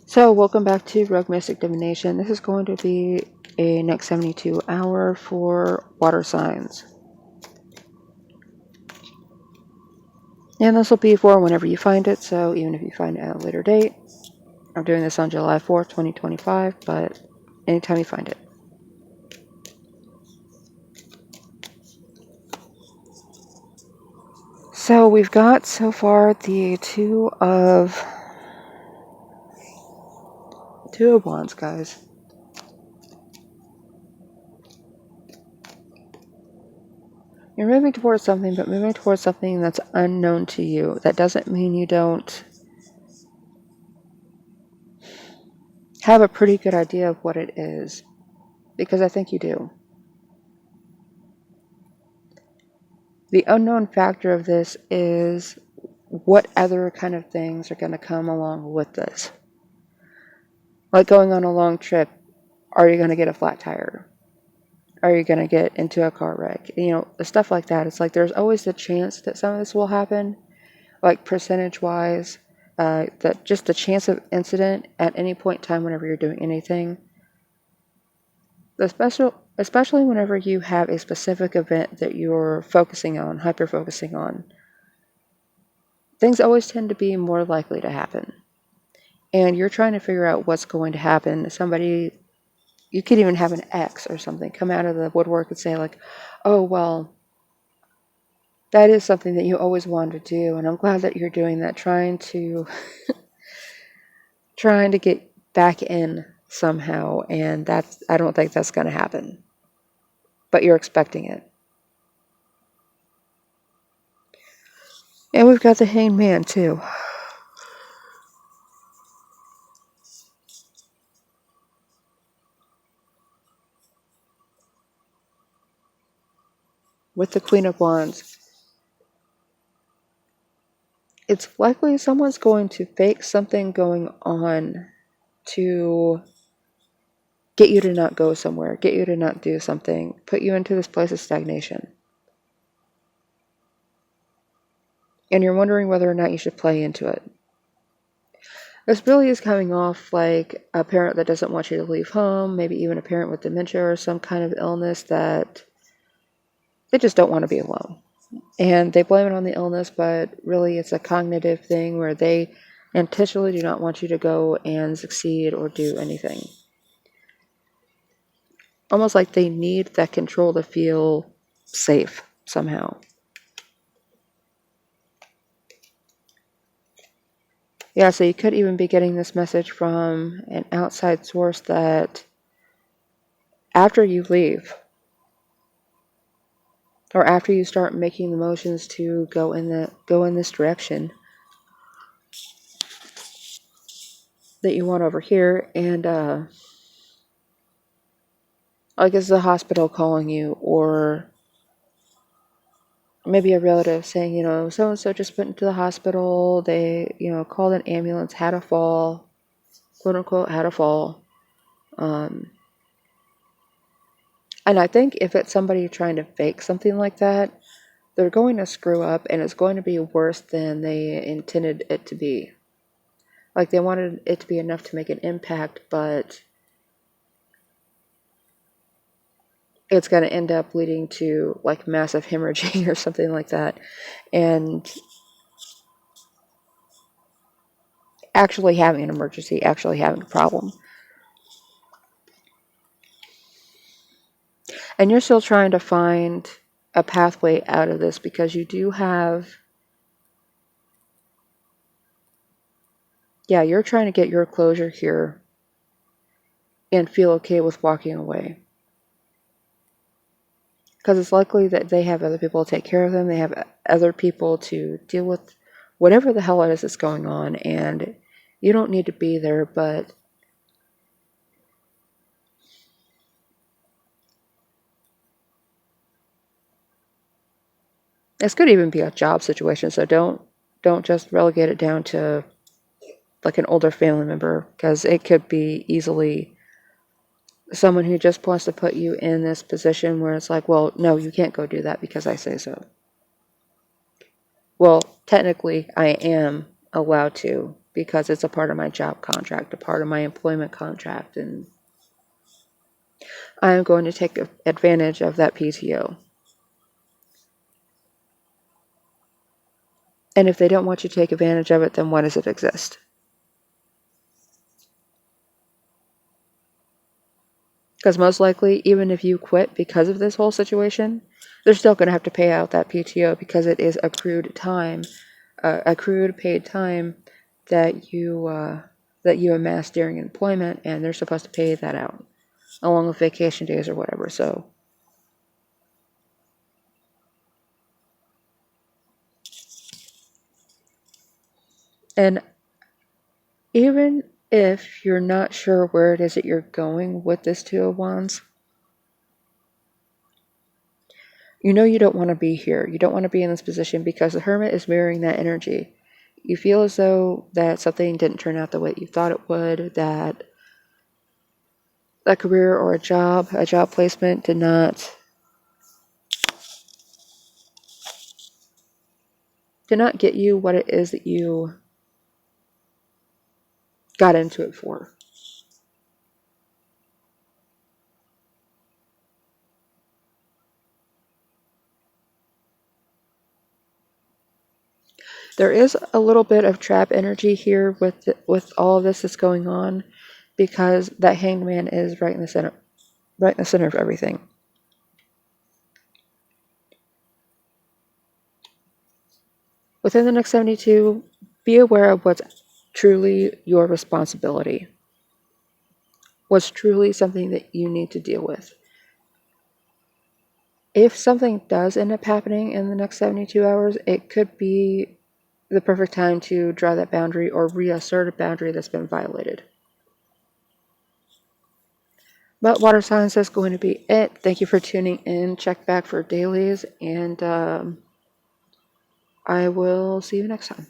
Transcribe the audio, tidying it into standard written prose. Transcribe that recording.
So, welcome back to Rogue Mystic Divination. This is going to be a next 72 hour for water signs. And this will be for whenever you find it, so even if you find it at a later date. I'm doing this on July 4th, 2025, but anytime you find it. So, we've got so far the Two of Wands, guys. You're moving towards something, but moving towards something that's unknown to you. That doesn't mean you don't have a pretty good idea of what it is, because I think you do. The unknown factor of this is what other kind of things are going to come along with this. Like going on a long trip, are you going to get a flat tire? Are you going to get into a car wreck? Stuff like that. It's like there's always the chance that some of this will happen, like percentage-wise, that just the chance of incident at any point in time whenever you're doing anything. Especially whenever you have a specific event that you're focusing on, hyper-focusing on. Things always tend to be more likely to happen. And you're trying to figure out what's going to happen. You could even have an ex or something come out of the woodwork and say like, oh, well, that is something that you always wanted to do. And I'm glad that you're doing that, trying to get back in somehow. And I don't think that's going to happen. But you're expecting it. And we've got the Hanged Man too. With the Queen of Wands. It's likely someone's going to fake something going on to get you to not go somewhere, get you to not do something, put you into this place of stagnation. And you're wondering whether or not you should play into it. This really is coming off like a parent that doesn't want you to leave home, maybe even a parent with dementia or some kind of illness that they just don't want to be alone. And they blame it on the illness, but really it's a cognitive thing where they intentionally do not want you to go and succeed or do anything. Almost like they need that control to feel safe somehow. Yeah, so you could even be getting this message from an outside source that after you leave, or after you start making the motions to go in this direction that you want over here, and like is the hospital calling you, or maybe a relative saying, so and so just went into the hospital. They, called an ambulance, had a fall, quote unquote, had a fall. And I think if it's somebody trying to fake something like that, they're going to screw up, and it's going to be worse than they intended it to be. Like they wanted it to be enough to make an impact, but it's going to end up leading to like massive hemorrhaging or something like that. And actually having an emergency, actually having a problem. And you're still trying to find a pathway out of this because you do have, you're trying to get your closure here and feel okay with walking away. Because it's likely that they have other people to take care of them. They have other people to deal with whatever the hell it is that's going on. And you don't need to be there, but this could even be a job situation. So don't just relegate it down to like an older family member, because it could be easily someone who just wants to put you in this position where it's like, well, no, you can't go do that because I say so. Well, technically, I am allowed to, because it's a part of my job contract, a part of my employment contract, and I am going to take advantage of that PTO. And if they don't want you to take advantage of it, then why does it exist? Because most likely, even if you quit because of this whole situation, they're still going to have to pay out that PTO because it is accrued time, accrued paid time that you amass during employment, and they're supposed to pay that out along with vacation days or whatever. So, and even if you're not sure where it is that you're going with this Two of Wands, you know you don't want to be here. You don't want to be in this position because the Hermit is mirroring that energy. You feel as though that something didn't turn out the way you thought it would, that a career or a job placement did not get you what it is that you got into it for. There is a little bit of trap energy here with all of this that's going on, because that Hanged Man is right in the center of everything. Within the next 72, be aware of what's truly your responsibility, what's truly something that you need to deal with. If something does end up happening in the next 72 hours, it could be the perfect time to draw that boundary or reassert a boundary that's been violated. But water signs, that's going to be it. Thank you for tuning in. Check back for dailies, and I will see you next time.